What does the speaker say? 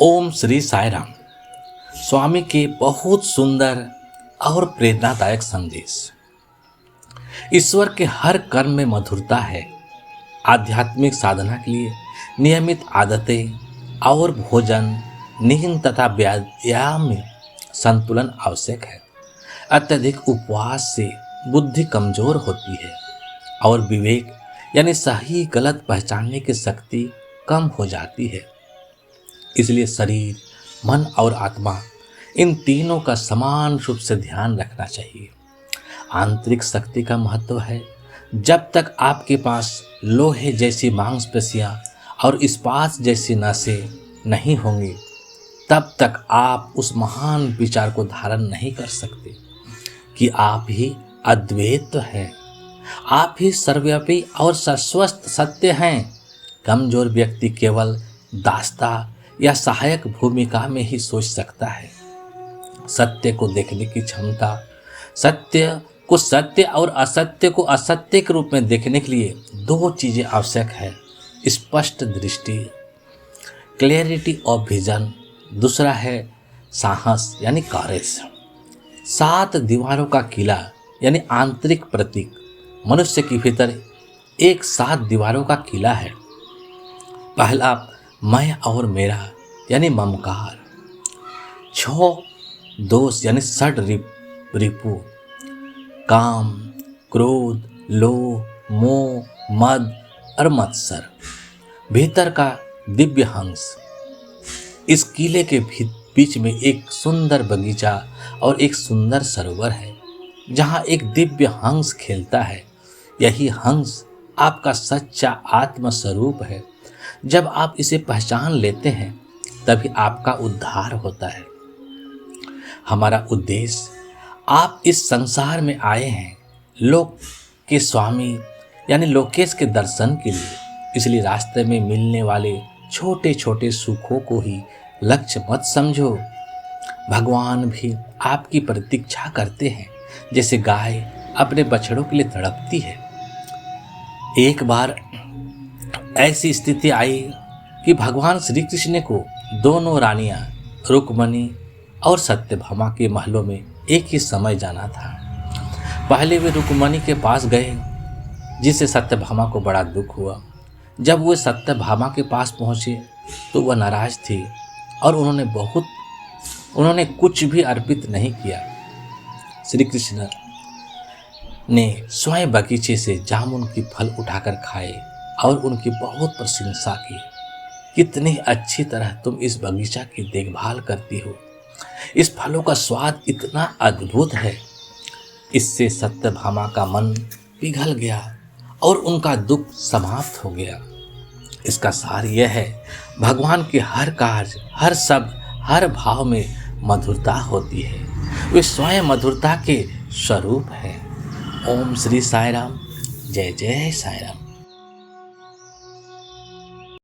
ओम श्री साई राम। स्वामी के बहुत सुंदर और प्रेरणादायक संदेश। ईश्वर के हर कर्म में मधुरता है। आध्यात्मिक साधना के लिए नियमित आदतें और भोजन, नींद तथा व्यायाम में संतुलन आवश्यक है। अत्यधिक उपवास से बुद्धि कमजोर होती है और विवेक यानी सही गलत पहचानने की शक्ति कम हो जाती है। इसलिए शरीर, मन और आत्मा इन तीनों का समान रूप से ध्यान रखना चाहिए। आंतरिक शक्ति का महत्व है। जब तक आपके पास लोहे जैसी मांसपेशियां और इस्पात जैसी नसें नहीं होंगी, तब तक आप उस महान विचार को धारण नहीं कर सकते कि आप ही अद्वैत हैं। आप ही सर्वव्यापी और शाश्वत सत्य हैं। कमजोर व्यक्ति केवल दास्ता या सहायक भूमिका में ही सोच सकता है। सत्य को देखने की क्षमता, सत्य को सत्य और असत्य को असत्य के रूप में देखने के लिए दो चीज़ें आवश्यक है। स्पष्ट दृष्टि, क्लैरिटी ऑफ विजन। दूसरा है साहस यानी करेज। 7 दीवारों का किला यानी आंतरिक प्रतीक मनुष्य के भीतर एक 7 दीवारों का किला है। पहला मैं और मेरा यानी ममकार। 6 दोष यानी षड रिपु, काम, क्रोध, लोभ, मोह, मद और मत्सर। भीतर का दिव्य हंस। इस किले के बीच में एक सुंदर बगीचा और एक सुंदर सरोवर है जहाँ एक दिव्य हंस खेलता है। यही हंस आपका सच्चा आत्म स्वरूप है। जब आप इसे पहचान लेते हैं तभी आपका उद्धार होता है। हमारा उद्देश्य, आप इस संसार में आए हैं लोक के स्वामी यानी लोकेश के दर्शन के लिए। इसलिए रास्ते में मिलने वाले छोटे छोटे सुखों को ही लक्ष्य मत समझो। भगवान भी आपकी प्रतीक्षा करते हैं, जैसे गाय अपने बछड़ों के लिए तड़पती है। एक बार ऐसी स्थिति आई कि भगवान श्री कृष्ण को दोनों रानियां रुक्मणी और सत्यभामा के महलों में एक ही समय जाना था। पहले वे रुक्मणी के पास गए, जिससे सत्यभामा को बड़ा दुख हुआ। जब वे सत्यभामा के पास पहुँचे तो वह नाराज थी और उन्होंने कुछ भी अर्पित नहीं किया। श्री कृष्ण ने स्वयं बगीचे से जामुन की फल उठाकर खाए और उनकी बहुत प्रशंसा की। कितनी अच्छी तरह तुम इस बगीचा की देखभाल करती हो। इस फलों का स्वाद इतना अद्भुत है। इससे सत्यभामा का मन पिघल गया और उनका दुख समाप्त हो गया। इसका सार यह है, भगवान के हर कार्य, हर शब्द, हर भाव में मधुरता होती है। वे स्वयं मधुरता के स्वरूप हैं। ओम श्री साई राम। जय जय साई राम।